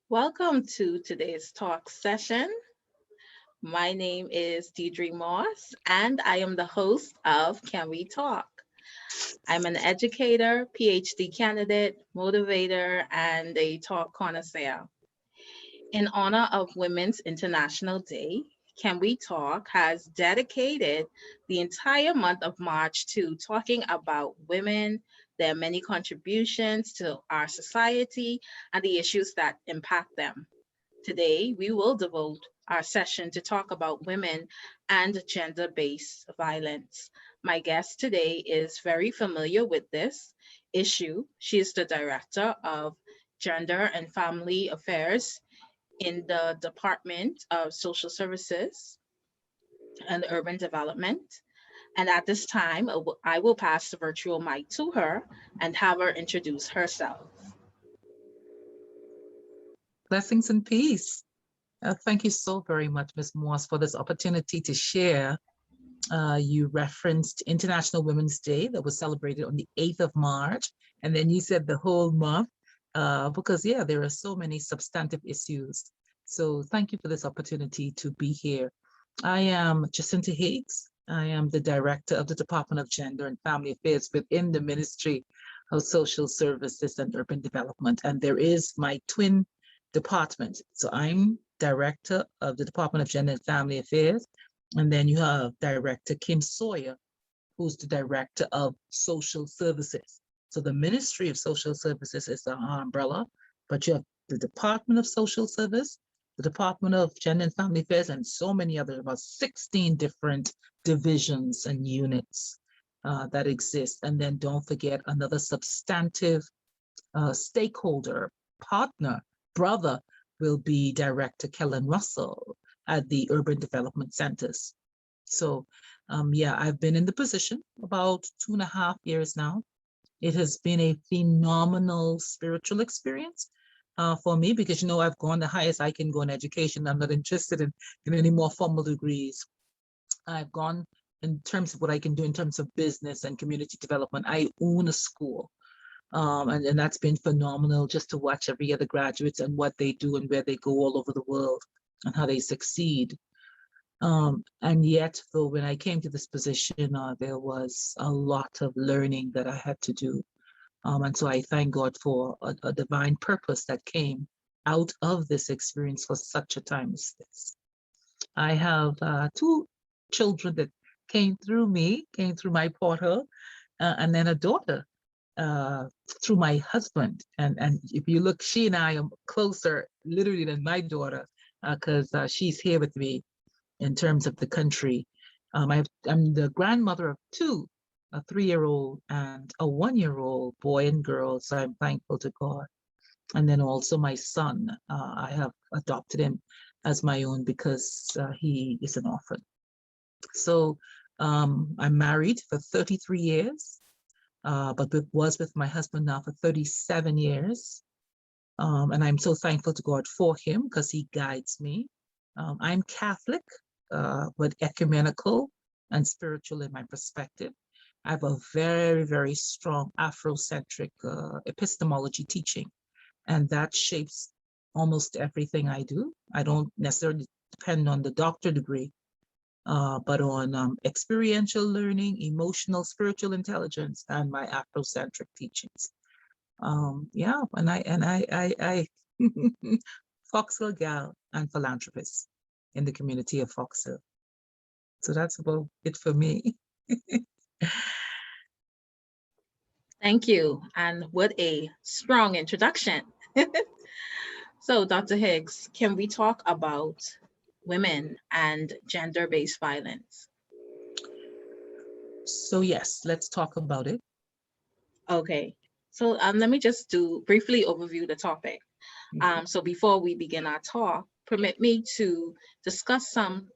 Welcome to today's talk session. My name is Deidre Moss, and I am the host of Can We Talk? I'm an educator, PhD candidate, motivator, and a talk connoisseur. In honor of Women's International Day, Can We Talk has dedicated the entire month of March to talking about women, their many contributions to our society, and the issues that impact them. Today, we will devote our session to talk about women and gender based violence. My guest today is very familiar with this issue. She is the Director of Gender and Family Affairs in the Department of Social Services and Urban Development. And at this time, I will pass the virtual mic to her and have her introduce herself. Blessings and peace. Thank you so very much, Ms. Moss, for this opportunity to share. You referenced International Women's Day that was celebrated on the 8th of March, and then you said the whole month, because, yeah, there are so many substantive issues. So thank you for this opportunity to be here. I am Jacinta Higgs. I am the Director of the Department of Gender and Family Affairs within the Ministry of Social Services and Urban Development, and there is my twin department. So I'm Director of the Department of Gender and Family Affairs, and then you have Director Kim Sawyer, who's the Director of Social Services. So the Ministry of Social Services is the umbrella, but you have the Department of Social Service, the Department of Gender and Family Affairs, and so many others, about 16 different divisions and units that exist. And then don't forget another substantive stakeholder, partner, brother will be Director Kellen Russell at the Urban Development Centers. So yeah, I've been in the position about 2.5 years now. It has been a phenomenal spiritual experience for me because, I've gone the highest I can go in education. I'm not interested in any more formal degrees. I've gone in terms of what I can do in terms of business and community development. I own a school. And that's been phenomenal just to watch every other graduates and what they do and where they go all over the world and how they succeed. And yet, though, when I came to this position, there was a lot of learning that I had to do. And so I thank God for a divine purpose that came out of this experience for such a time as this. I have two children that came through my portal, and then a daughter uh, through my husband. And if you look, she and I are closer literally than my daughter because she's here with me in terms of the country. I'm the grandmother of two, a 3-year-old and a 1-year-old boy and girl. So I'm thankful to God. And then also my son, I have adopted him as my own because he is an orphan. So I'm married for 33 years, but was with my husband now for 37 years. And I'm so thankful to God for him because he guides me. I'm Catholic, but ecumenical and spiritual in my perspective. I have a very, very strong Afrocentric epistemology teaching, and that shapes almost everything I do. I don't necessarily depend on the doctor degree, but on experiential learning, emotional, spiritual intelligence, and my Afrocentric teachings. Yeah, and I Fox Hill gal and philanthropist in the community of Fox Hill. So that's about it for me. Thank you. And what a strong introduction. So, Dr. Higgs, can we talk about women and gender based violence? So yes, let's talk about it. Okay. So, let me just do briefly overview the topic. So, before we begin our talk, permit me to discuss some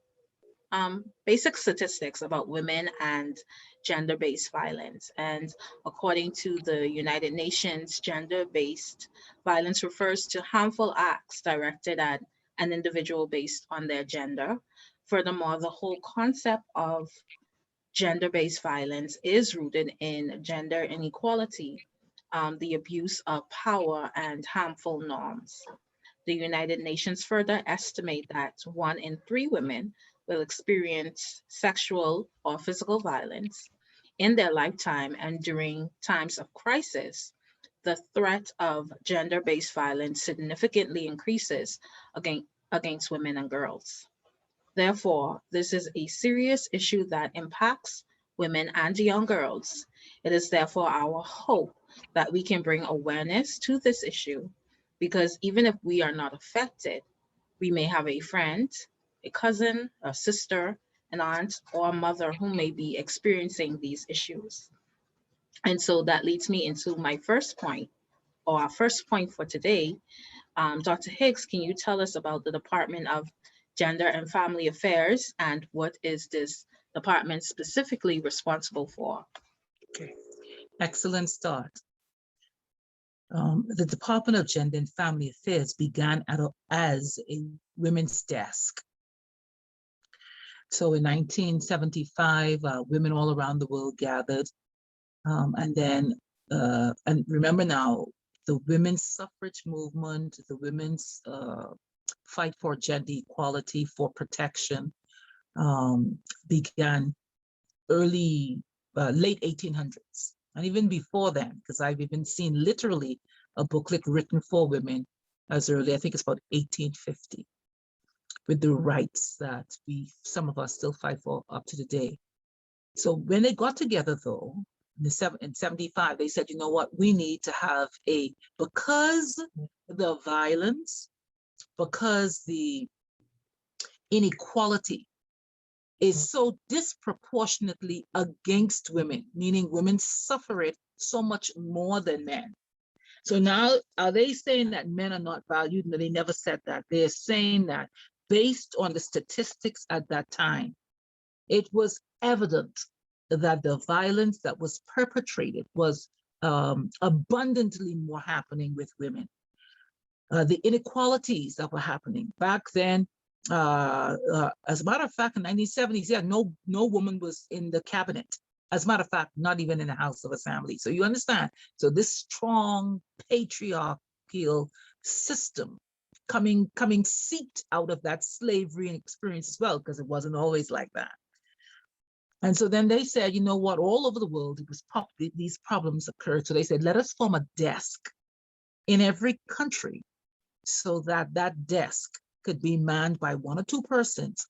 basic statistics about women and gender based violence. And according to the United Nations, gender based violence refers to harmful acts directed at an individual based on their gender. Furthermore, the whole concept of gender based violence is rooted in gender inequality, the abuse of power, and harmful norms. The United Nations further estimate that 1 in 3 women will experience sexual or physical violence in their lifetime, and during times of crisis, the threat of gender-based violence significantly increases against women and girls. Therefore, this is a serious issue that impacts women and young girls. It is therefore our hope that we can bring awareness to this issue, because even if we are not affected, we may have a friend, a cousin, a sister, an aunt, or a mother who may be experiencing these issues. And so that leads me into my first point, or our first point for today. Dr. Higgs, can you tell us about the Department of Gender and Family Affairs, and what is this department specifically responsible for? Okay, excellent start. The Department of Gender and Family Affairs began as a women's desk. So in 1975, women all around the world gathered, and remember now, the women's suffrage movement, the women's fight for gender equality, for protection, began late 1800s. And even before then, because I've even seen literally a booklet written for women as early, I think it's about 1850, with the rights that some of us still fight for up to today. So when they got together though, in 75, they said, you know what, we need to have because the violence, because the inequality is so disproportionately against women, meaning women suffer it so much more than men. So now, are they saying that men are not valued? No, they never said that. They're saying that based on the statistics at that time, it was evident that the violence that was perpetrated was abundantly more happening with women. The inequalities that were happening back then, as a matter of fact, in the 1970s, yeah, no woman was in the cabinet. As a matter of fact, not even in the House of Assembly. So you understand. So this strong patriarchal system coming seeped out of that slavery and experience as well, because it wasn't always like that. And so then they said, you know what, all over the world, these problems occurred. So they said, let us form a desk in every country so that that desk could be manned by 1 or 2 persons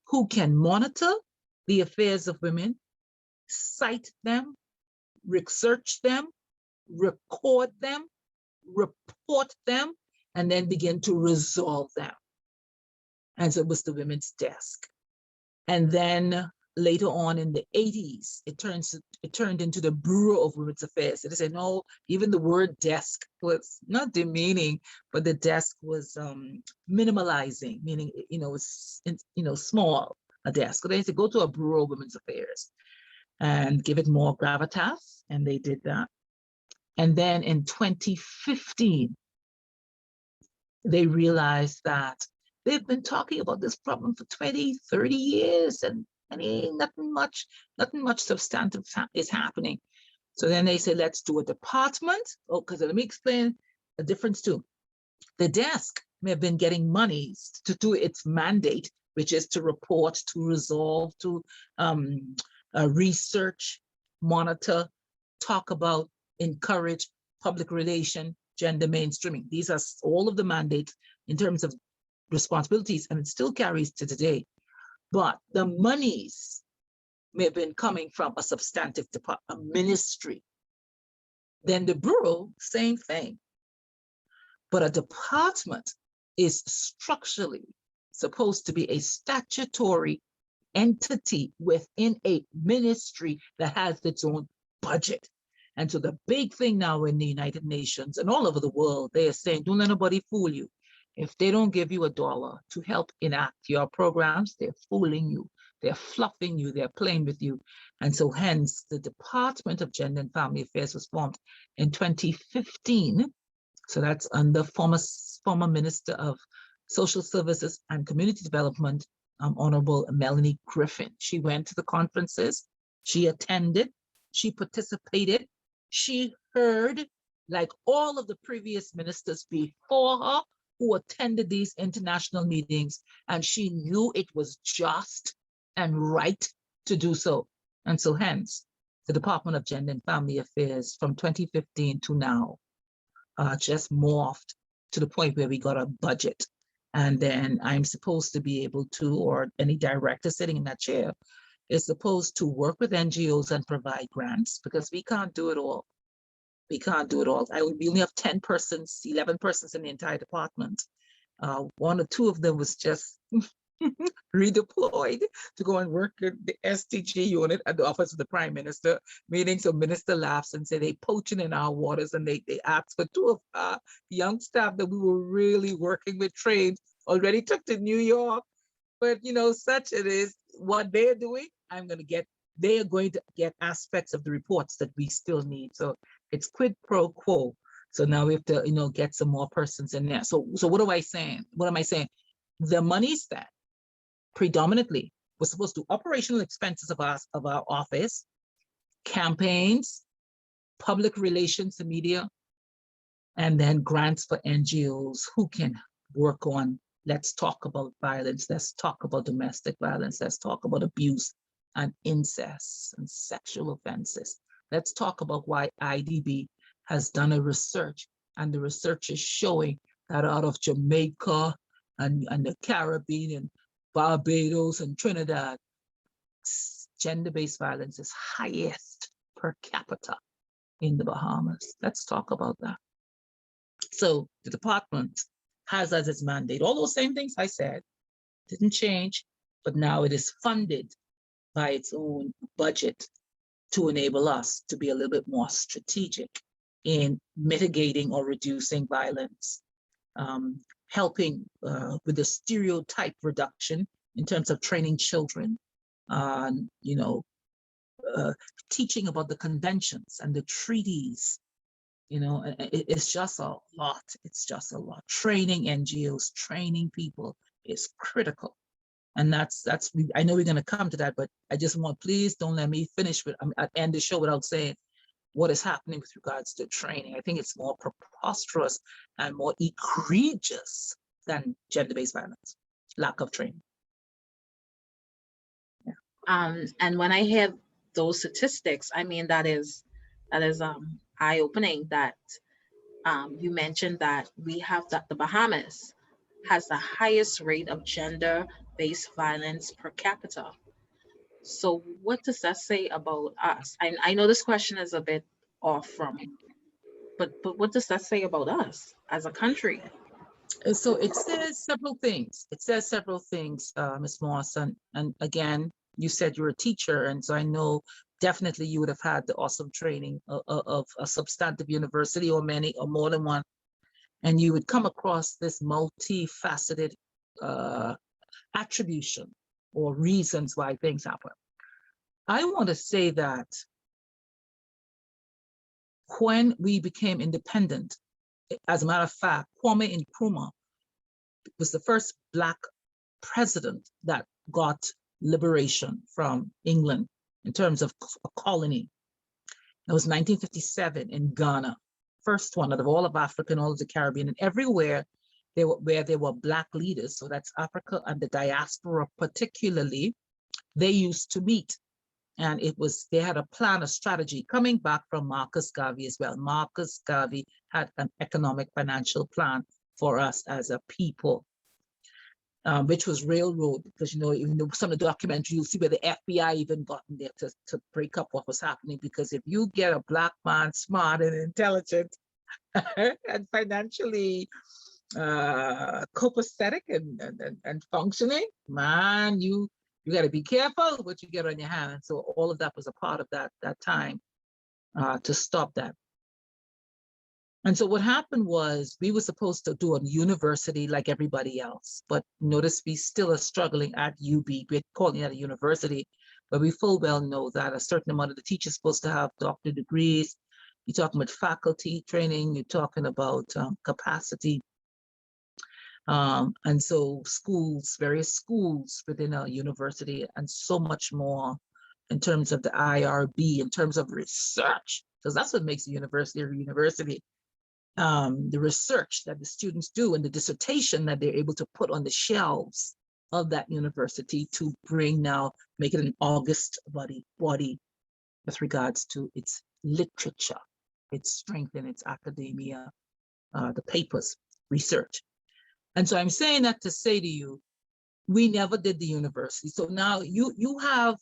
who can monitor the affairs of women, cite them, research them, record them, report them, and then begin to resolve them. And so it was the women's desk. And then later on in the 80s, it turned into the Bureau of Women's Affairs. So they said, no, even the word desk was not demeaning, but the desk was minimalizing, meaning, it's, small, a desk. So they said, go to a Bureau of Women's Affairs and give it more gravitas, and they did that. And then in 2015, they realized that they've been talking about this problem for 20, 30 years, and nothing much substantive is happening. So then they say, let's do a department. Oh, because let me explain the difference too. The desk may have been getting monies to do its mandate, which is to report, to resolve, to research, monitor, talk about, encourage public relation, gender mainstreaming. These are all of the mandates in terms of responsibilities, and it still carries to today. But the monies may have been coming from a substantive department, a ministry. Then the bureau, same thing. But a department is structurally supposed to be a statutory entity within a ministry that has its own budget. And so the big thing now in the United Nations and all over the world, they are saying, don't let nobody fool you. If they don't give you $1 to help enact your programs, they're fooling you, they're fluffing you, they're playing with you. And so hence the Department of Gender and Family Affairs was formed in 2015. So that's under former Minister of Social Services and Community Development, Honorable Melanie Griffin. She went to the conferences, she attended, she participated, she heard, like all of the previous ministers before her, who attended these international meetings, and she knew it was just and right to do so. And so hence, the Department of Gender and Family Affairs from 2015 to now just morphed to the point where we got a budget. And then I'm supposed to be able to, or any director sitting in that chair is supposed to work with NGOs and provide grants, because we can't do it all. We can't do it all. We only have 10 persons, 11 persons in the entire department. One or two of them was just redeployed to go and work at the SDG unit at the Office of the Prime Minister meeting. So Minister laughs and say they poaching in our waters, and they asked for two of our young staff that we were really working with trained already took to New York. But you know, such it is what they're doing. They are going to get aspects of the reports that we still need. So it's quid pro quo. So now we have to, you know, get some more persons in there. So what am I saying? The money spent predominantly was supposed to do operational expenses of our office, campaigns, public relations to media, and then grants for NGOs who can work on, let's talk about violence, let's talk about domestic violence, let's talk about abuse and incest and sexual offenses. Let's talk about why IDB has done a research, and the research is showing that out of Jamaica and the Caribbean and Barbados and Trinidad, gender-based violence is highest per capita in the Bahamas. Let's talk about that. So the department has as its mandate all those same things I said, didn't change, but now it is funded by its own budget to enable us to be a little bit more strategic in mitigating or reducing violence, helping with the stereotype reduction in terms of training children, you know, teaching about the conventions and the treaties. You know, it's just a lot. It's just a lot. Training NGOs, training people is critical. And I know we're going to come to that, but I just want, please don't let me finish with, I end the show without saying what is happening with regards to training. I think it's more preposterous and more egregious than gender-based violence, lack of training. Yeah. And when I hear those statistics, I mean, that is eye-opening that you mentioned that we have the Bahamas has the highest rate of gender-based violence per capita. So what does that say about us? I know this question is a bit off from, but what does that say about us as a country? So it says several things. Ms. Moss, and again, you said you're a teacher, and so I know definitely you would have had the awesome training of a substantive university or many or more than one, and you would come across this multifaceted attribution or reasons why things happen. I want to say that when we became independent, as a matter of fact, Kwame Nkrumah was the first Black president that got liberation from England in terms of a colony. It was 1957 in Ghana, first one out of all of Africa and all of the Caribbean, and everywhere where there were Black leaders, so that's Africa and the diaspora particularly, they used to meet. And they had a plan, a strategy coming back from Marcus Garvey as well. Marcus Garvey had an economic financial plan for us as a people, which was railroad, because, you know, even some of the documentaries, you'll see where the FBI even got in there to break up what was happening. Because if you get a Black man smart and intelligent and financially copacetic and functioning, man, you got to be careful what you get on your hand. And so all of that was a part of that time to stop that. And so what happened was we were supposed to do a university like everybody else, but notice we still are struggling at UB. We're calling it a university, but we full well know that a certain amount of the teachers supposed to have doctorate degrees. You're talking about faculty training, you're talking about capacity. And so various schools within a university, and so much more in terms of the IRB, in terms of research, because that's what makes a university a university. the research that the students do and the dissertation that they're able to put on the shelves of that university to bring now, make it an august body with regards to its literature, its strength in its academia, the papers, research. And so I'm saying that to say to you, we never did the university. So now you have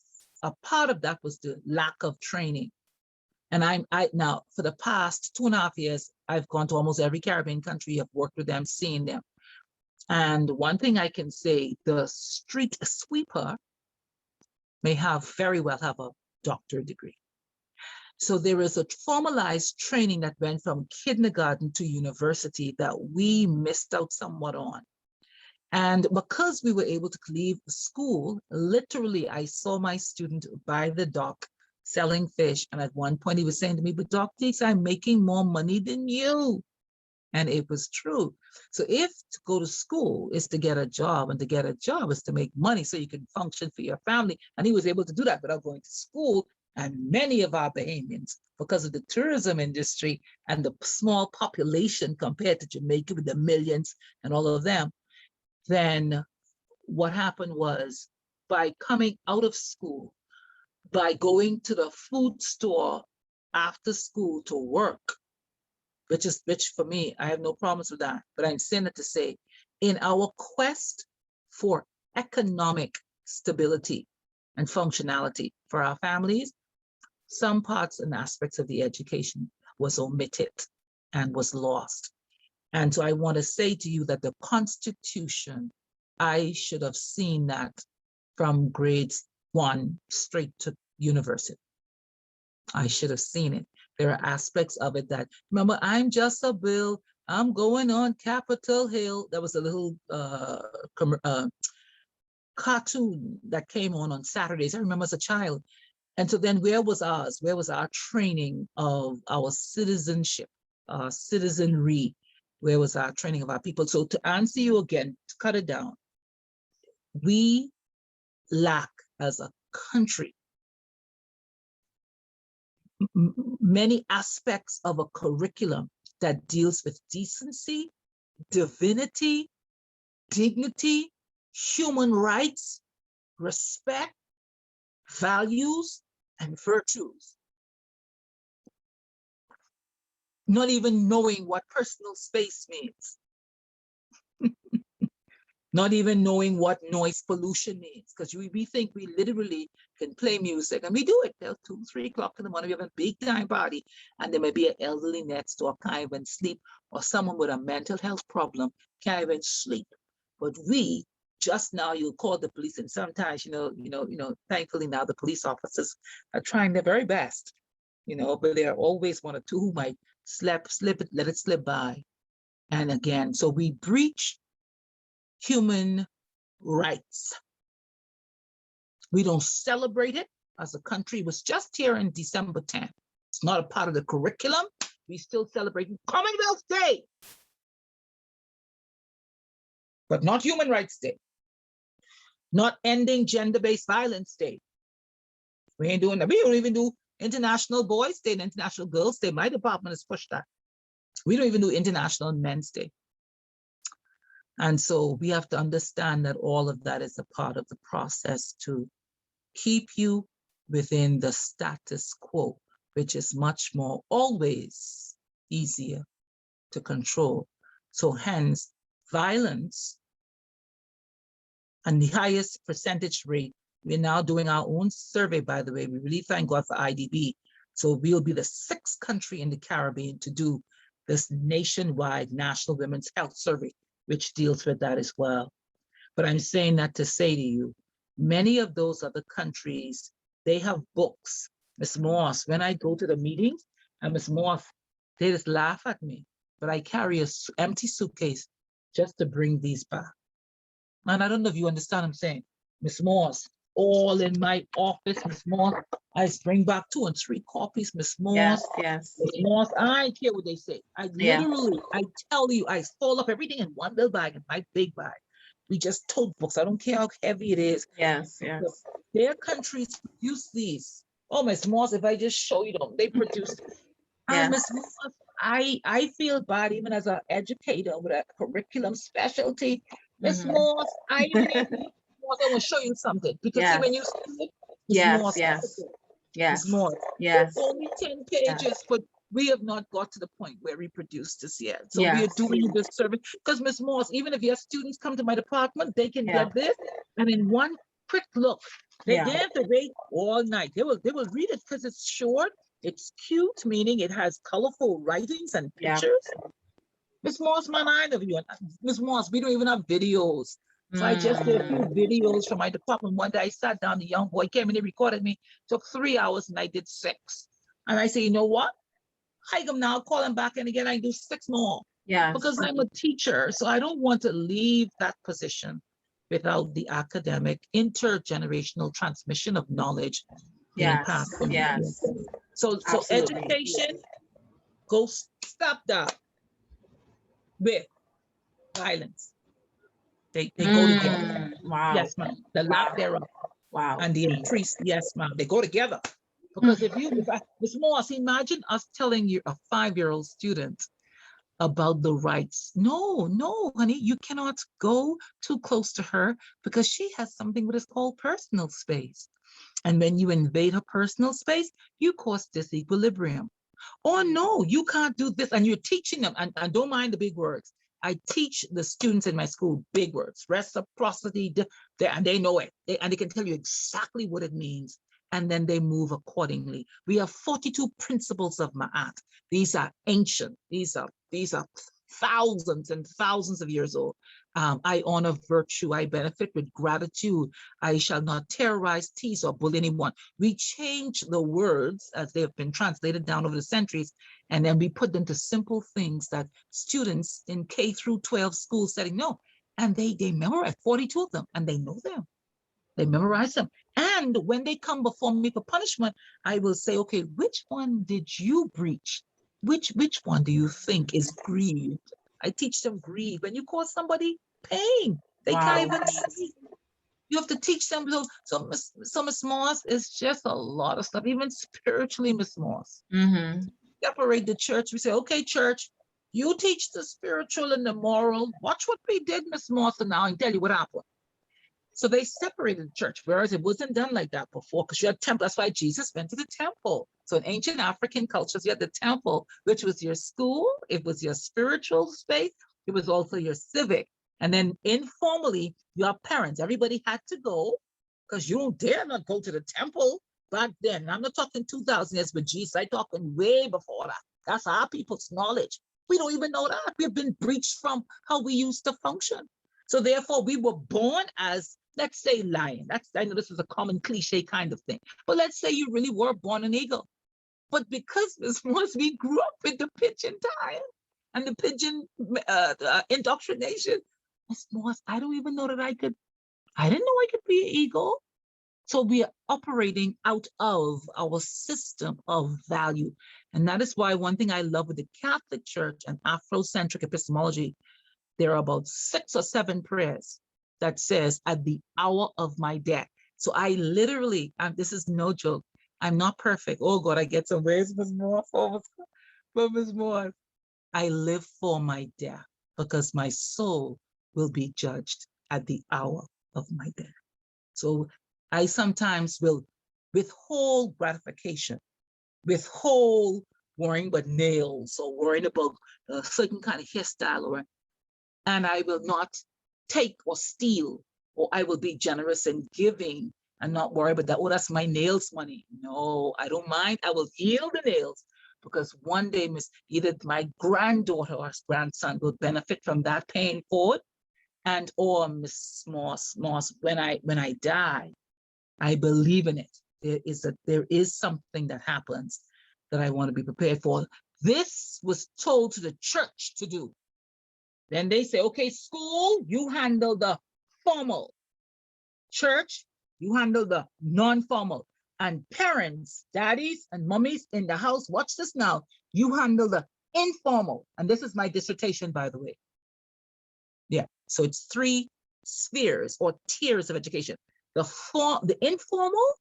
a part of that was the lack of training. And I now for the past 2.5 years, I've gone to almost every Caribbean country. I've worked with them, seen them. And one thing I can say, the street sweeper may very well have a doctorate degree. So there is a formalized training that went from kindergarten to university that we missed out somewhat on. And because we were able to leave school, literally, I saw my student by the dock selling fish. And at one point he was saying to me, but Doc Deeks, I'm making more money than you. And it was true. So if to go to school is to get a job, and to get a job is to make money so you can function for your family. And he was able to do that without going to school. And many of our Bahamians, because of the tourism industry and the small population compared to Jamaica with the millions and all of them, then what happened was by coming out of school, by going to the food store after school to work, which for me, I have no problems with that. But I'm saying it to say, in our quest for economic stability and functionality for our families, some parts and aspects of the education was omitted and was lost. And so I want to say to you that the Constitution, I should have seen that from grades 1 straight to university. I should have seen it. There are aspects of it that, remember, I'm just a bill, I'm going on Capitol Hill. There was a little cartoon that came on Saturdays. I remember as a child. And so then where was ours? Where was our training of our citizenship, citizenry? Where was our training of our people? So to answer you again, to cut it down, we lack as a country many aspects of a curriculum that deals with decency, divinity, dignity, human rights, respect, values, and virtues. Not even knowing what personal space means. Not even knowing what noise pollution means, because we think we literally can play music, and we do it till 2, 3 o'clock in the morning. We have a big time party, and there may be an elderly next door can't even sleep, or someone with a mental health problem can't even sleep. But we just now, you'll call the police, and sometimes, thankfully now the police officers are trying their very best, but there are always 1 or 2 who might let it slip by. And again, so we breach human rights. We don't celebrate it as a country. It was just here in December 10th. It's not a part of the curriculum. We still celebrate Commonwealth Day, but not Human Rights Day, not ending gender-based violence day. We ain't doing that. We don't even do International Boys Day and International Girls Day. My department has pushed that. We don't even do International Men's Day. And so we have to understand that all of that is a part of the process to keep you within the status quo, which is much more always easier to control. So hence, violence and the highest percentage rate. We're now doing our own survey, by the way. We really thank God for IDB. So we'll be the 6th country in the Caribbean to do this nationwide National Women's Health Survey, which deals with that as well. But I'm saying that to say to you, many of those other countries, they have books. Ms. Moss, when I go to the meetings, and Ms. Moss, they just laugh at me, but I carry an empty suitcase just to bring these back. And I don't know if you understand what I'm saying. Ms. Moss, all in my office, Ms. Moss, I bring back 2 and 3 copies, Ms. Moss. Yes. Ms. Moss, I don't care what they say. I literally, I tell you, I fold up everything in one little bag, in my big bag. We just tote books. I don't care how heavy it is. Yes. Their countries produce these. Oh, Ms. Moss, if I just show you them, they produce it. And Ms. Moss, I feel bad even as an educator with a curriculum specialty. Miss Mhm. Morse, I want to show you something because see Yes, when you see it, Miss yes, Morse, yes, Miss yes, Morse, yes, it's only 10 yes, pages, but we have not got to the point where we produce this yet. So we are yes, doing this service because Miss Morse, even if your students come to my department, they can yeah, get this, and in one quick look, they yeah, have to wait all night. They will read it because it's short, it's cute, meaning it has colorful writings and yeah. pictures. Miss Moss, man, I know you. Miss Moss, we don't even have videos. So I just did a few Mm, videos from my department. One day I sat down, the young boy came and he recorded me, took 3 hours and I did 6. And I say, you know what? I come now, call him back and again, I do 6 more because yes, I'm a teacher. So I don't want to leave that position without the academic intergenerational transmission of knowledge being yes, passed on. yes, So absolutely. education, go stop that with violence. They go together. Wow, Yes, ma'am. The lack wow, thereof wow. and the increase. Yes, ma'am. They go together. Because if I, Ms. Moss, imagine us telling you a 5-year-old student about the rights. No, no, honey, you cannot go too close to her because she has something what is called personal space. And when you invade her personal space, you cause disequilibrium. Oh no, you can't do this. And you're teaching them, and don't mind the big words. I teach the students in my school big words, reciprocity, and they know it. And they can tell you exactly what it means. And then they move accordingly. We have 42 principles of Ma'at. These are ancient. These are thousands and thousands of years old. I honor virtue. I benefit with gratitude. I shall not terrorize, tease, or bully anyone. We change the words as they have been translated down over the centuries, and then we put them to simple things that students in K through 12 school setting know. And they memorize 42 of them, and they know them. They memorize them. And when they come before me for punishment, I will say, okay, which one did you breach? Which one do you think is greed? I teach them greed. When you cause somebody pain, they can't Wow. even see. You have to teach them. So Miss Moss, it's just a lot of stuff, even spiritually, Miss Moss. Mm-hmm. Separate the church. We say, okay, church, you teach the spiritual and the moral. Watch what we did, Miss Moss, and now I tell you what happened. So they separated the church, whereas it wasn't done like that before, because you had temple. That's why Jesus went to the temple. So in ancient African cultures, you had the temple, which was your school, it was your spiritual space, it was also your civic. And then informally, your parents, everybody had to go, because you don't dare not go to the temple back then. I'm not talking 2,000 years with Jesus, I'm talking way before that. That's our people's knowledge. We don't even know that. We've been breached from how we used to function. So therefore, we were born as, let's say, lion. I know this is a common cliche kind of thing, but let's say you really were born an eagle. But because once we grew up with the pigeon time and the pigeon indoctrination, I don't even know that I didn't know I could be an eagle. So we are operating out of our system of value. And that is why one thing I love with the Catholic Church and Afrocentric epistemology, there are about 6 or 7 prayers that says at the hour of my death. So I literally, this is no joke. I'm not perfect. Oh God, I get some ways, Ms. Moore, but Ms. Moore, I live for my death because my soul will be judged at the hour of my death. So I sometimes will withhold gratification, withhold worrying about nails or worrying about a certain kind of hairstyle, and I will not take or steal, or I will be generous in giving and not worry about that. Oh, that's my nails money. No, I don't mind. I will yield the nails because one day, either my granddaughter or grandson will benefit from that paying forward. And or Miss Moss, when I die, I believe in it. There is something that happens that I want to be prepared for. This was told to the church to do. Then they say, okay, school, you handle the formal. Church, you handle the non-formal. And parents, daddies and mummies in the house, watch this now, you handle the informal. And this is my dissertation, by the way. Yeah, so it's 3 spheres or tiers of education. The informal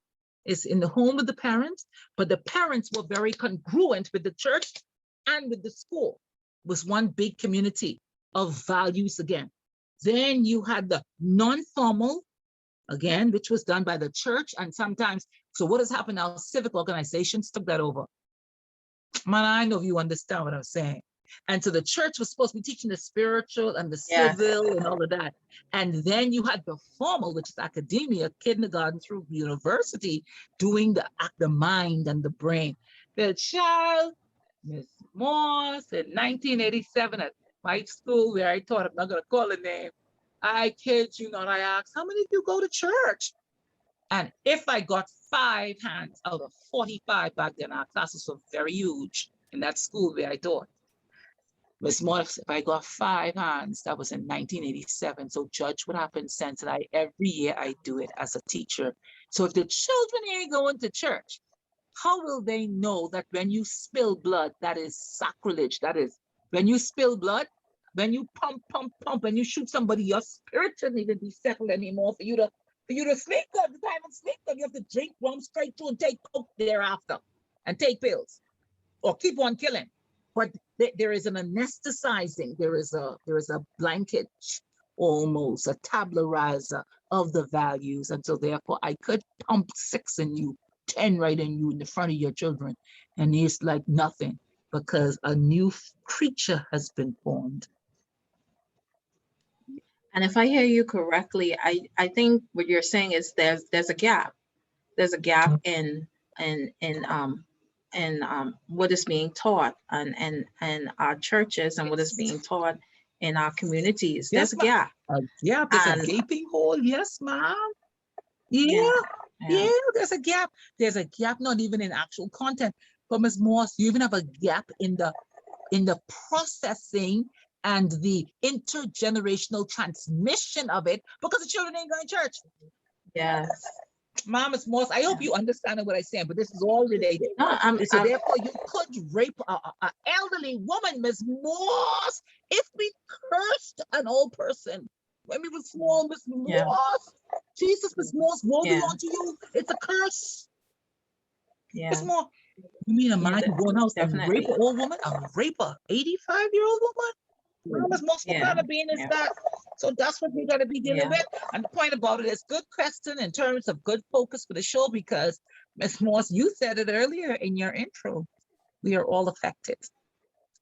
is in the home of the parents, but the parents were very congruent with the church and with the school was one big community of values again. Then you had the non-formal, again, which was done by the church and sometimes, so what has happened now, civic organizations took that over. Man, I know you understand what I'm saying. And so the church was supposed to be teaching the spiritual and the Yes. civil and all of that. And then you had the formal, which is academia, kindergarten through university, doing the mind and the brain. The child, Miss Morse, in 1987 at my school where I taught, I'm not going to call the name, I kid you not, I asked, how many of you go to church? And if I got 5 hands out of 45 back then, our classes were very huge in that school where I taught. Miss Morris, if I got 5 hands, that was in 1987. So judge what happened since. And every year I do it as a teacher. So if the children ain't going to church, how will they know that when you spill blood, that is sacrilege? That is, when you spill blood, when you pump, and you shoot somebody, your spirit shouldn't even be settled anymore for you to sleep good. The time and sleep good, you have to drink rum straight through and take coke thereafter and take pills or keep on killing. But there is an anesthetizing, there is a blanket, almost a tablerizer of the values. And so therefore I could pump 6 in you, 10 right in you in the front of your children. And it's like nothing because a new creature has been formed. And if I hear you correctly, I think what you're saying is there's a gap. There's a gap in what is being taught and our churches and what is being taught in our communities. Yes, There's a gap. There's a gaping hole. Yes, ma'am. Yeah, there's a gap. There's a gap, not even in actual content. But Ms. Morse, you even have a gap in the processing and the intergenerational transmission of it because the children ain't going to church. Yes. Mom, Ms. Morse, I hope you understand what I'm saying, but this is all related. No, so therefore, you could rape an elderly woman, Ms. Morse, if we cursed an old person. When we were small, Ms. Morse, Jesus, Ms. Morse, woe be unto you. It's a curse. Yeah. Ms. Morse, you mean a man who go in the house and rape an old woman? A rape a 85-year-old woman? Ms. Morse, what kind of being is that? So that's what we got to be dealing with. And the point about it is good question in terms of good focus for the show, because Ms. Morse, you said it earlier in your intro, we are all affected.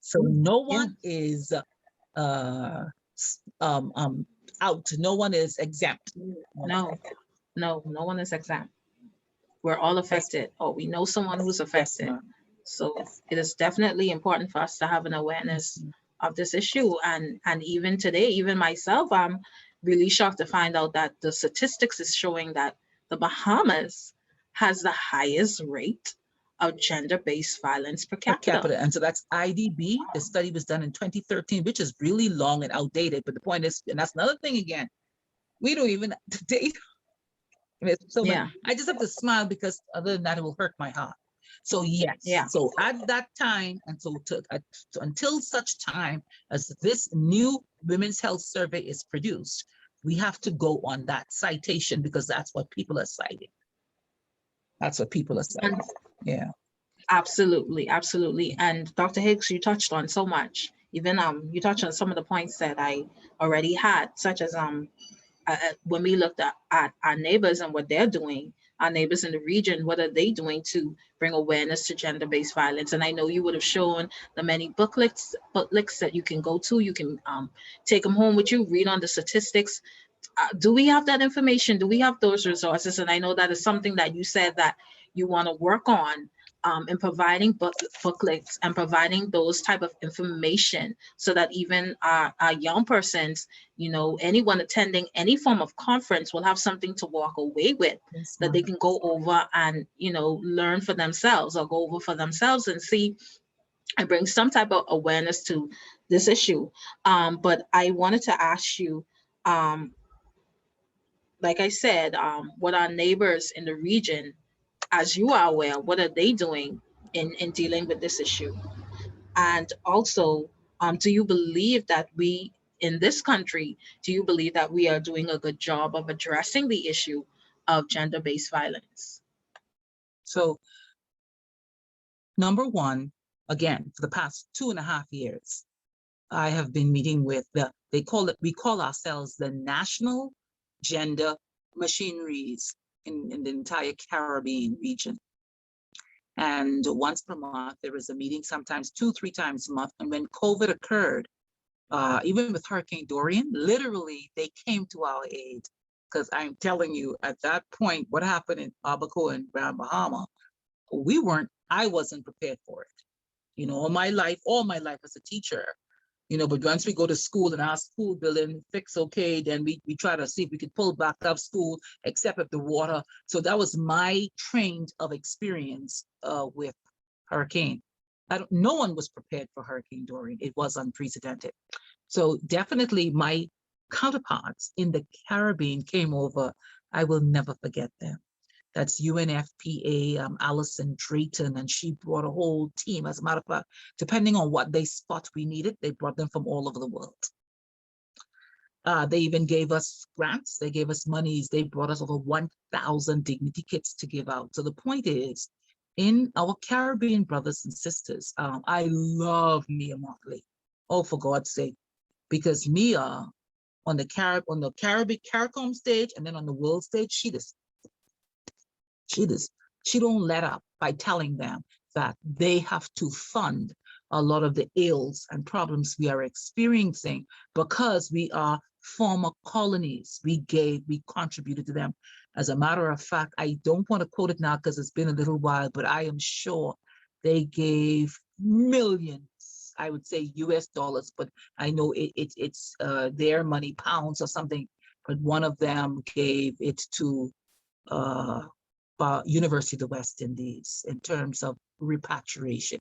So no one is out. No one is exempt. No one is exempt. We're all affected. Or we know someone who's affected. So it is definitely important for us to have an awareness of this issue. And even today, even myself, I'm really shocked to find out that the statistics is showing that the Bahamas has the highest rate of gender-based violence per capita. And so that's IDB. The study was done in 2013, which is really long and outdated. But the point is, and that's another thing again, we don't even today. So I just have to smile because other than that, it will hurt my heart. So yes, so at that time, and so until such time as this new Women's Health Survey is produced, we have to go on that citation because that's what people are citing. That's what people are citing. Yeah. Absolutely, absolutely. And Dr. Higgs, you touched on so much. Even you touched on some of the points that I already had, such as when we looked at our neighbors and what they're doing, our neighbors in the region, what are they doing to bring awareness to gender-based violence? And I know you would have shown the many booklets that you can go to. You can take them home with you, read on the statistics. Do we have that information? Do we have those resources? And I know that is something that you said that you want to work on in providing booklets and providing those type of information so that even our young persons, you know, anyone attending any form of conference will have something to walk away with that they can go over and, you know, learn for themselves or go over for themselves and see and bring some type of awareness to this issue. But I wanted to ask you, like I said, what our neighbors in the region, as you are aware, what are they doing in dealing with this issue? And also, do you believe that we in this country, do you believe that we are doing a good job of addressing the issue of gender-based violence? So, number one, again, for the past 2.5 years, I have been meeting with we call ourselves the National Gender Machineries in the entire Caribbean region. And once per month, there is a meeting, sometimes 2-3 times a month. And when COVID occurred, even with Hurricane Dorian, literally they came to our aid. Because I'm telling you, at that point, what happened in Abaco and Grand Bahama, I wasn't prepared for it. You know, all my life as a teacher, you know, but once we go to school and our school building fix okay, then we try to see if we could pull back up school, except if the water. So that was my trained of experience with hurricane. No one was prepared for Hurricane Dorian. It was unprecedented. So definitely my counterparts in the Caribbean came over. I will never forget them. That's UNFPA, Allison Drayton, and she brought a whole team. As a matter of fact, depending on what they spot we needed, they brought them from all over the world. They even gave us grants. They gave us monies. They brought us over 1,000 dignity kits to give out. So the point is, in our Caribbean brothers and sisters, I love Mia Motley. Oh, for God's sake, because Mia on the Caribbean CARICOM stage and then on the world stage, she don't let up by telling them that they have to fund a lot of the ills and problems we are experiencing because we are former colonies. We contributed to them. As a matter of fact, I don't want to quote it now because it's been a little while, but I am sure they gave millions, I would say US dollars, but I know it's their money, pounds or something, but one of them gave it to University of the West Indies in terms of repatriation,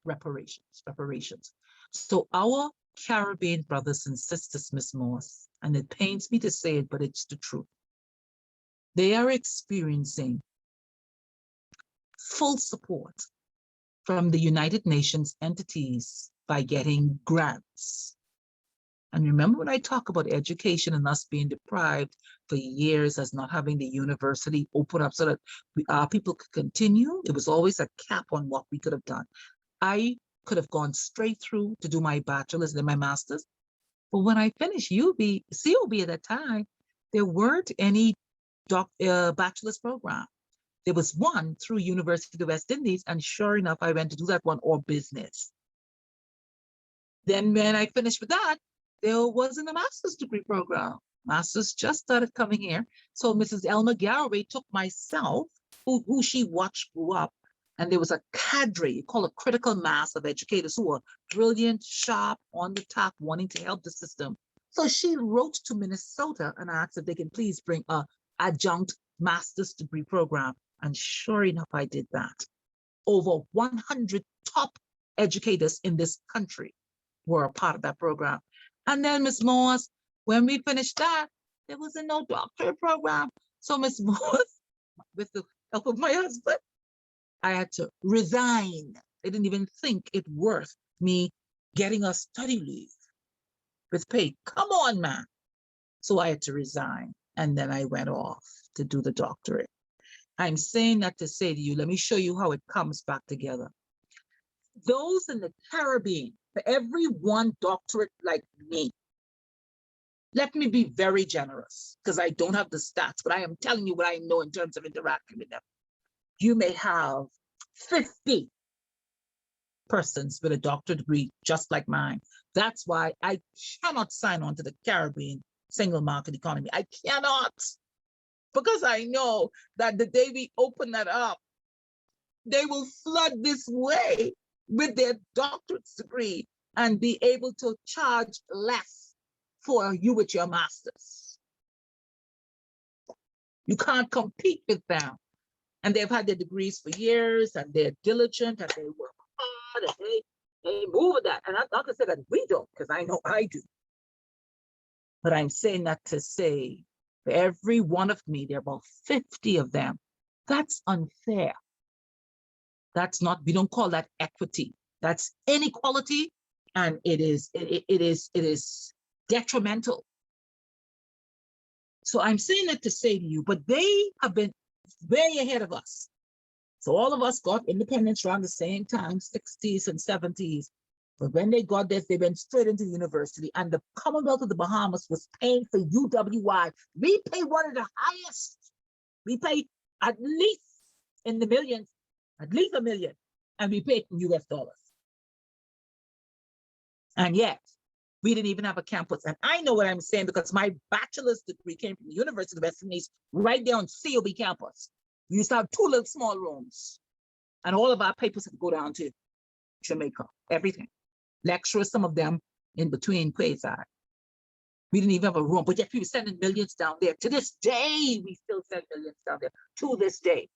reparations. So our Caribbean brothers and sisters, Ms. Moss, and it pains me to say it, but it's the truth. They are experiencing full support from the United Nations entities by getting grants. And remember when I talk about education and us being deprived for years as not having the university open up so that our people could continue, it was always a cap on what we could have done. I could have gone straight through to do my bachelor's and then my master's. But when I finished COB at that time, there weren't any bachelor's program. There was one through University of the West Indies, and sure enough, I went to do that one, or business. Then when I finished with that, there wasn't a master's degree program. Masters just started coming here. So Mrs. Elma Garraway took myself, who she watched grew up, and there was a cadre, you call a critical mass of educators who were brilliant, sharp, on the top, wanting to help the system. So she wrote to Minnesota and asked if they can please bring a adjunct master's degree program. And sure enough, I did that. Over 100 top educators in this country were a part of that program. And then Ms. Moss, when we finished that, there was no doctorate program. So Ms. Moss, with the help of my husband, I had to resign. They didn't even think it worth me getting a study leave with pay. Come on, man. So I had to resign. And then I went off to do the doctorate. I'm saying that to say to you, let me show you how it comes back together. Those in the Caribbean, for every one doctorate like me, let me be very generous because I don't have the stats, but I am telling you what I know in terms of interacting with them. You may have 50 persons with a doctorate degree just like mine. That's why I cannot sign on to the Caribbean single market economy. I cannot, because I know that the day we open that up, they will flood this way with their doctorate degree and be able to charge less for you with your master's. You can't compete with them. And they've had their degrees for years and they're diligent and they work hard and they move with that. And I'm not to say that we don't, because I know I do. But I'm saying that to say, for every one of me, there are about 50 of them. That's unfair. That's not, we don't call that equity. That's inequality, and it is detrimental. So I'm saying that to say to you, but they have been way ahead of us. So all of us got independence around the same time, 60s and 70s. But when they got this, they went straight into university, and the Commonwealth of the Bahamas was paying for UWI. We pay one of the highest. We pay at least in the millions, at least $1 million, and we pay in US dollars. And yet, we didn't even have a campus. And I know what I'm saying because my bachelor's degree came from the University of the West Indies, right there on COB campus. We used to have 2 little small rooms, and all of our papers had to go down to Jamaica, everything. Lecturers, some of them in between quasi. We didn't even have a room, but yet we were sending millions down there. To this day, we still send millions down there, to this day.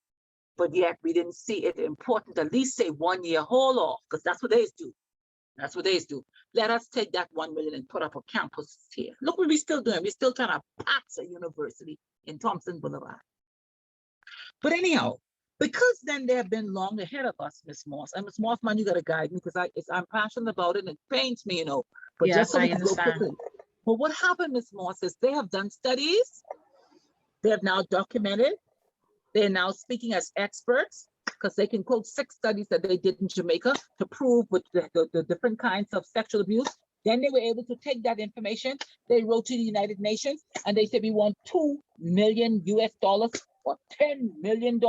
But yet we didn't see it important, at least say 1 year, hold off, because that's what they do. That's what they do. Let us take that 1 million and put up a campus here. Look what we're still doing. We're still trying to pass a university in Thompson Boulevard. But anyhow, because then they have been long ahead of us, Miss Moss. And Miss Moss, man, you got to guide me because I'm passionate about it and it pains me, But Yes, just so I we can go understand. quickly. But what happened, Miss Moss, is they have done studies. They have now documented. They're now speaking as experts because they can quote 6 studies that they did in Jamaica to prove with the different kinds of sexual abuse. Then they were able to take that information. They wrote to the United Nations and they said, we want $2 million US or $10 million.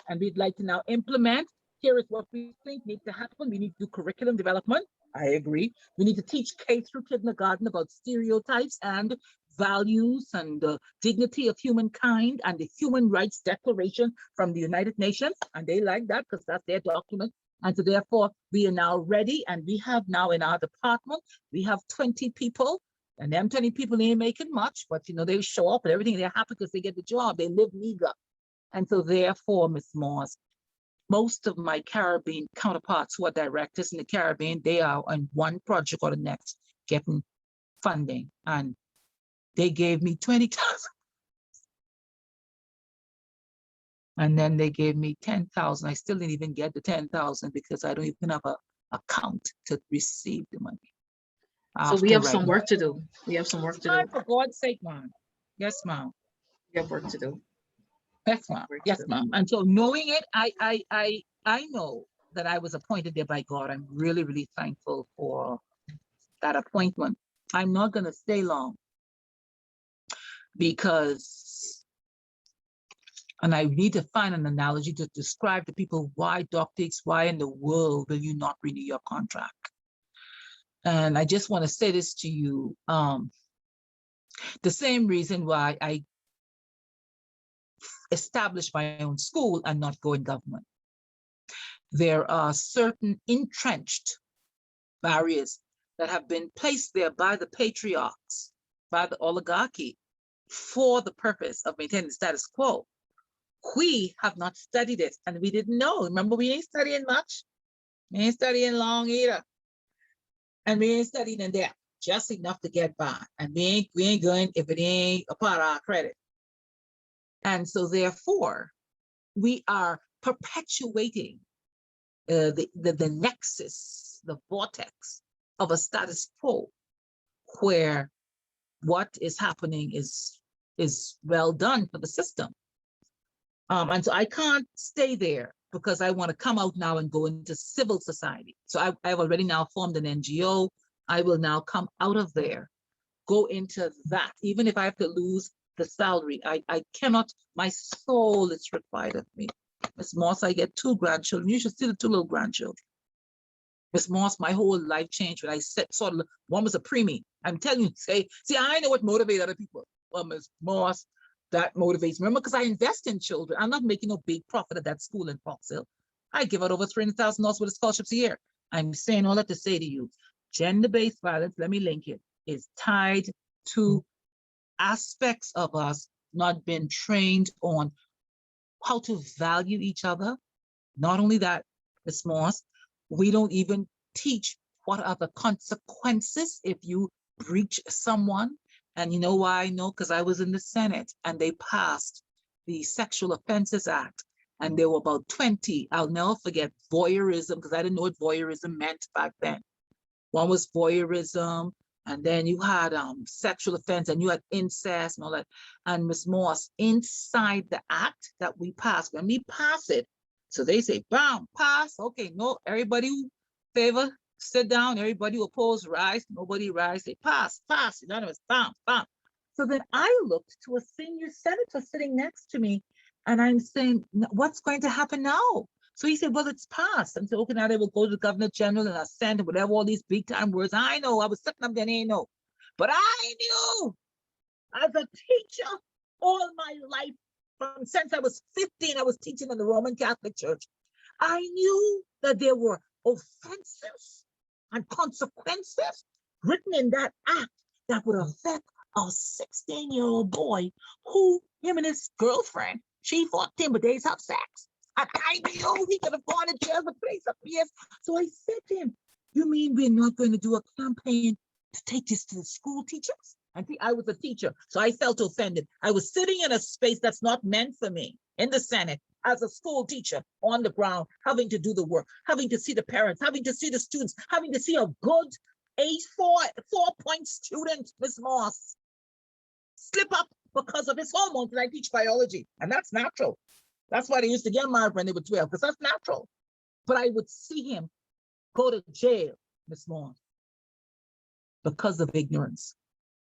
And we'd like to now implement. Here is what we think needs to happen. We need to do curriculum development. I agree. We need to teach K through kindergarten about stereotypes and values and the dignity of humankind and the Human Rights Declaration from the United Nations. And they like that because that's their document. And so therefore, we are now ready. And we have now in our department, we have 20 people. And them 20 people ain't making much, but they show up and everything. They're happy because they get the job. They live meager. And so therefore, Ms. Moss, most of my Caribbean counterparts who are directors in the Caribbean, they are on one project or the next getting funding. And they gave me 20,000. And then they gave me 10,000. I still didn't even get the 10,000 because I don't even have an account to receive the money. So we have some work to do. We have some work to do. For God's sake, ma'am. Yes, ma'am. We have work to do. Yes, ma'am. Yes, ma'am. And so knowing it, I know that I was appointed there by God. I'm really, really thankful for that appointment. I'm not going to stay long because, and I need to find an analogy to describe to people why, Dr. X, why in the world will you not renew your contract? And I just want to say this to you. The same reason why I established my own school and not go in government. There are certain entrenched barriers that have been placed there by the patriarchs, by the oligarchy, for the purpose of maintaining the status quo. We have not studied it and we didn't know. Remember, we ain't studying much. We ain't studying long either. And we ain't studying in there just enough to get by. And we ain't going if it ain't a part of our credit. And so therefore, we are perpetuating the nexus, the vortex of a status quo where what is happening is well done for the system. And so I can't stay there because I want to come out now and go into civil society. So I've already now formed an NGO. I will now come out of there, go into that, even if I have to lose the salary. I cannot, my soul is required of me. Ms. Moss, I get 2 grandchildren. You should see the 2 little grandchildren. Ms. Moss, my whole life changed when I saw one was a preemie. I'm telling you, see, I know what motivates other people. Well, Ms. Moss, that motivates me. Remember, because I invest in children. I'm not making no big profit at that school in Fox Hill. I give out over $300,000 worth of scholarships a year. I'm saying all that to say to you, gender-based violence, let me link it, is tied to aspects of us not being trained on how to value each other. Not only that, Ms. Moss, we don't even teach what are the consequences if you breach someone. And you know why I know? Because I was in the Senate and they passed the Sexual Offenses Act. And there were about 20, I'll never forget, voyeurism, because I didn't know what voyeurism meant back then. One was voyeurism, and then you had sexual offense, and you had incest and all that. And Ms. Moss, inside the act that we passed, when we pass it, So they say, bam, pass. Okay, no, everybody who favor, sit down. Everybody who oppose, rise. Nobody rise. They pass, pass. Unanimous, bam, bam. So then I looked to a senior senator sitting next to me, and I'm saying, what's going to happen now? So he said, well, it's passed. And so, okay, now they will go to the governor general and ascend and whatever, all these big time words. I know, I was sitting up there and I know. But I knew as a teacher all my life, from since I was 15, I was teaching in the Roman Catholic Church. I knew that there were offenses and consequences written in that act that would affect a 16-year-old boy who, him and his girlfriend, she 14, but they have sex. And I knew he could have gone to jail for 3 years. So I said to him, you mean we're not going to do a campaign to take this to the school teachers? And I was a teacher, so I felt offended. I was sitting in a space that's not meant for me in the Senate as a school teacher on the ground, having to do the work, having to see the parents, having to see the students, having to see a good 4-point student, Miss Moss, slip up because of his hormones. And I teach biology, and that's natural. That's why they used to get married when they were 12, because that's natural. But I would see him go to jail, Miss Moss, because of ignorance.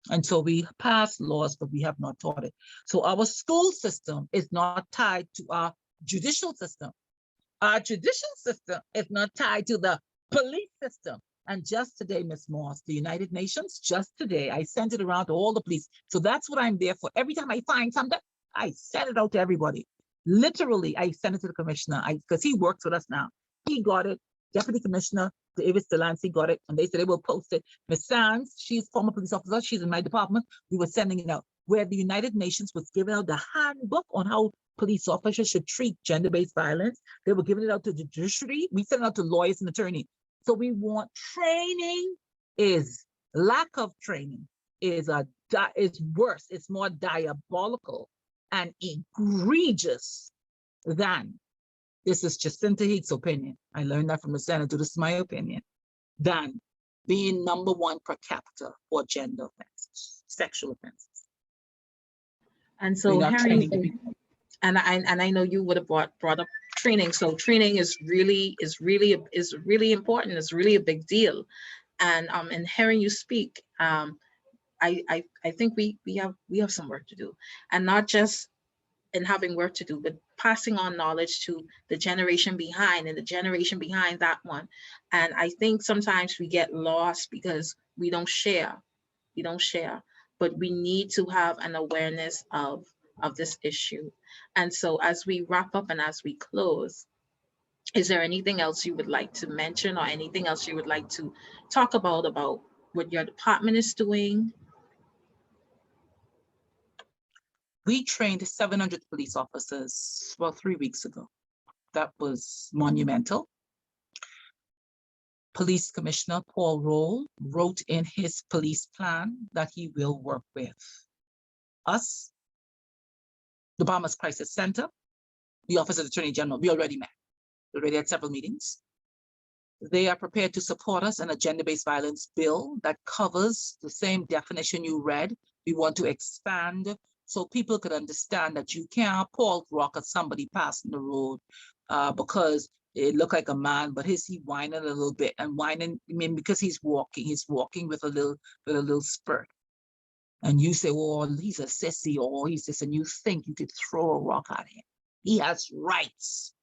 And so we pass laws, but we have not taught it. So our school system is not tied to our judicial system. Our judicial system is not tied to the police system. And just today, Ms. Moss, the United Nations, just today, I sent it around to all the police. So that's what I'm there for. Every time I find something, I send it out to everybody. Literally, I sent it to the commissioner because he works with us now. He got it. Deputy Commissioner Davis Delancey got it, and they said they will post it. Ms. Sands, she's former police officer, she's in my department. We were sending it out, where the United Nations was giving out the handbook on how police officers should treat gender-based violence. They were giving it out to the judiciary. We sent it out to lawyers and attorneys. So we want training. Lack of training is worse. It's more diabolical and egregious than, this is Jacinta Hicks' opinion. I learned that from the senator. This is my opinion. Than being #1 per capita for gender offenses, sexual offenses. And so, Harry, and I know you would have brought up training. So training is really important. It's really a big deal. And hearing you speak, I think we have some work to do, and not just in having work to do, but passing on knowledge to the generation behind and the generation behind that one. And I think sometimes we get lost because we don't share, but we need to have an awareness of this issue. And so as we wrap up and as we close, is there anything else you would like to mention, or anything else you would like to talk about what your department is doing? We trained 700 police officers, 3 weeks ago. That was monumental. Police Commissioner Paul Roll wrote in his police plan that he will work with us, the Bahamas Crisis Center, the Office of the Attorney General. We already met. We already had several meetings. They are prepared to support us in a gender-based violence bill that covers the same definition you read. We want to expand so people could understand that you can't Paul rock at somebody passing the road because it looked like a man, but he whining a little bit and whining, I mean, because he's walking with a little spurt. And you say, well, he's a sissy, or he's this, and you think you could throw a rock at him. He has rights.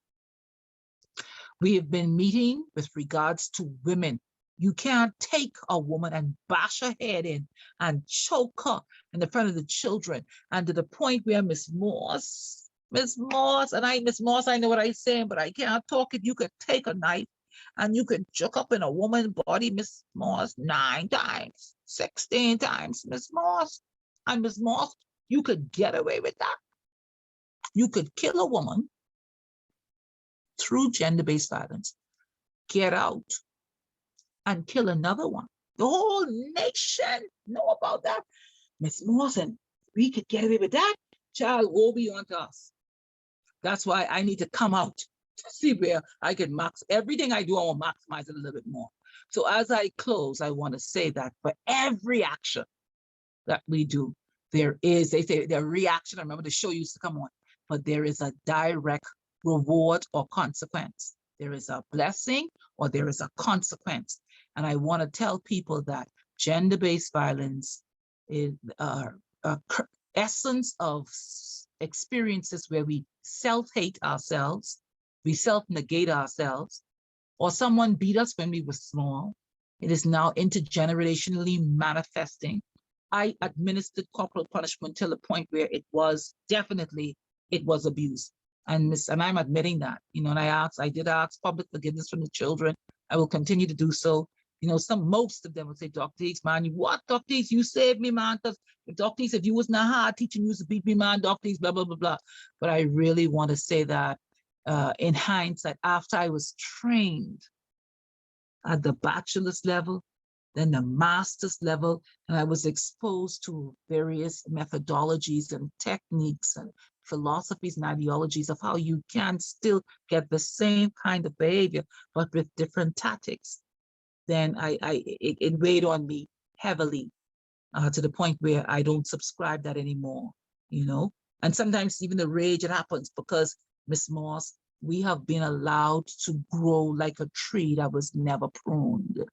We have been meeting with regards to women. You can't take a woman and bash her head in and choke her in the front of the children. And to the point where Miss Moss, Miss Moss, I know what I'm saying, but I can't talk it. You could take a knife and you could choke up in a woman's body, Miss Moss, 9 times, 16 times, Miss Moss. And Miss Moss, you could get away with that. You could kill a woman through gender-based violence, get out and kill another one. The whole nation know about that. Miss Mawson, we could get away with that. Child, woe be unto us. That's why I need to come out to see where I can max everything I do. I want to maximize it a little bit more. So as I close, I want to say that for every action that we do, there is, they say the reaction. I remember the show used to come on, but there is a direct reward or consequence. There is a blessing or there is a consequence. And I want to tell people that gender-based violence is essence of experiences where we self-hate ourselves, we self-negate ourselves, or someone beat us when we were small. It is now intergenerationally manifesting. I administered corporal punishment till the point where it was definitely, it was abuse. And I'm admitting that, you know, and I did ask public forgiveness from the children. I will continue to do so. You know, most of them would say, Dr. Higgs, man, what, Dr. Higgs, you saved me, man, because Dr. Higgs, if you was not hard teaching, you used to beat me, man, Dr. Higgs, blah, blah, blah, blah. But I really want to say that in hindsight, after I was trained at the bachelor's level, then the master's level, and I was exposed to various methodologies and techniques and philosophies and ideologies of how you can still get the same kind of behavior, but with different tactics. Then it weighed on me heavily to the point where I don't subscribe that anymore, you know? And sometimes even the rage, it happens because, Ms. Moss, we have been allowed to grow like a tree that was never pruned.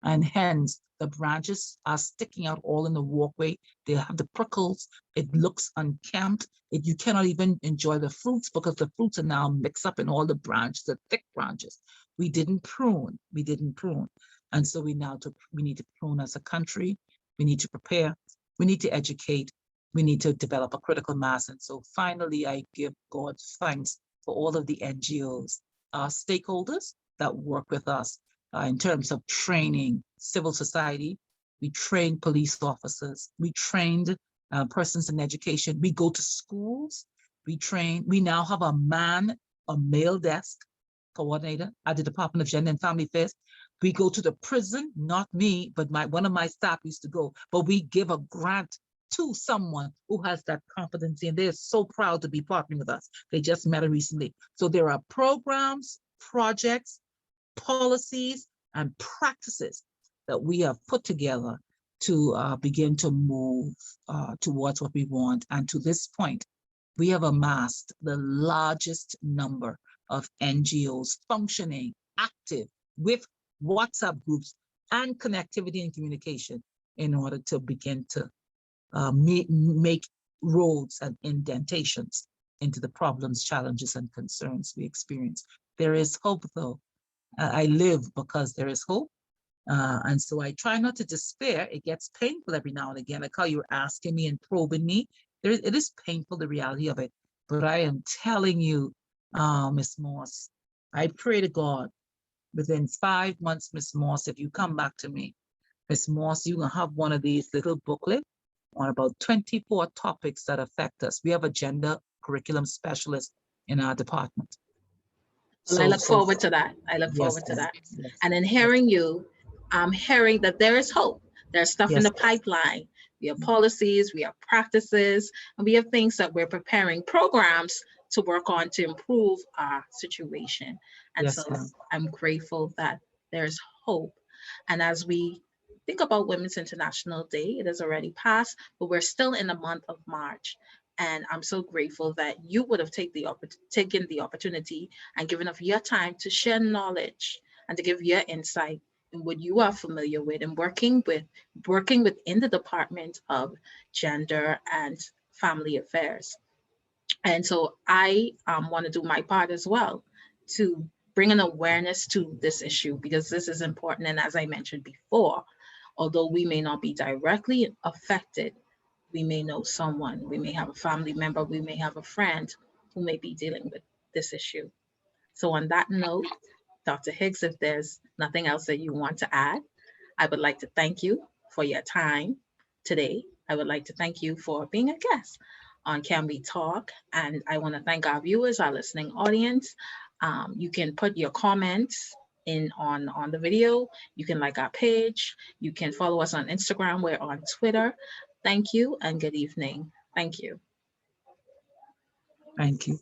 And hence the branches are sticking out all in the walkway. They have the prickles. It looks unkempt. You cannot even enjoy the fruits because the fruits are now mixed up in all the branches, the thick branches. We didn't prune. We didn't prune. And so we need to prune as a country. We need to prepare. We need to educate. We need to develop a critical mass. And so finally, I give God thanks for all of the NGOs, stakeholders that work with us in terms of training civil society. We train police officers. We trained persons in education. We go to schools. We now have a male desk coordinator at the Department of Gender and Family Affairs. We go to the prison, not me, but one of my staff used to go, but we give a grant to someone who has that competency, and they're so proud to be partnering with us. They just met recently. So there are programs, projects, policies, and practices that we have put together to begin to move towards what we want. And to this point, we have amassed the largest number of NGOs functioning, active, with WhatsApp groups and connectivity and communication in order to begin to make roads and indentations into the problems, challenges, and concerns we experience. There is hope, though. I live because there is hope. And so I try not to despair. It gets painful every now and again. Like how you're asking me and probing me. It is painful, the reality of it. But I am telling you, Ms. Moss, I pray to God within 5 months, Ms. Moss, if you come back to me, Ms. Moss, you will have one of these little booklets on about 24 topics that affect us. We have a gender curriculum specialist in our department. Well, I look forward to that. I look forward to that. Yes, and in hearing you, I'm hearing that there is hope. There's stuff in the pipeline. We have policies, we have practices, and we have things that we're preparing, programs to work on to improve our situation. And so I'm grateful that there's hope. And as we think about Women's International Day, it has already passed, but we're still in the month of March. And I'm so grateful that you would have taken the opportunity and given of your time to share knowledge and to give your insight in what you are familiar with and working within the Department of Gender and Family Affairs. And so I want to do my part as well to bring an awareness to this issue, because this is important. And as I mentioned before, although we may not be directly affected, we may know someone, we may have a family member, we may have a friend who may be dealing with this issue. So on that note, Dr. Higgs, if there's nothing else that you want to add, I would like to thank you for your time today. I would like to thank you for being a guest on Can We Talk? And I want to thank our viewers, our listening audience. You can put your comments in on the video. You can like our page. You can follow us on Instagram. We're on Twitter. Thank you and good evening. Thank you. Thank you.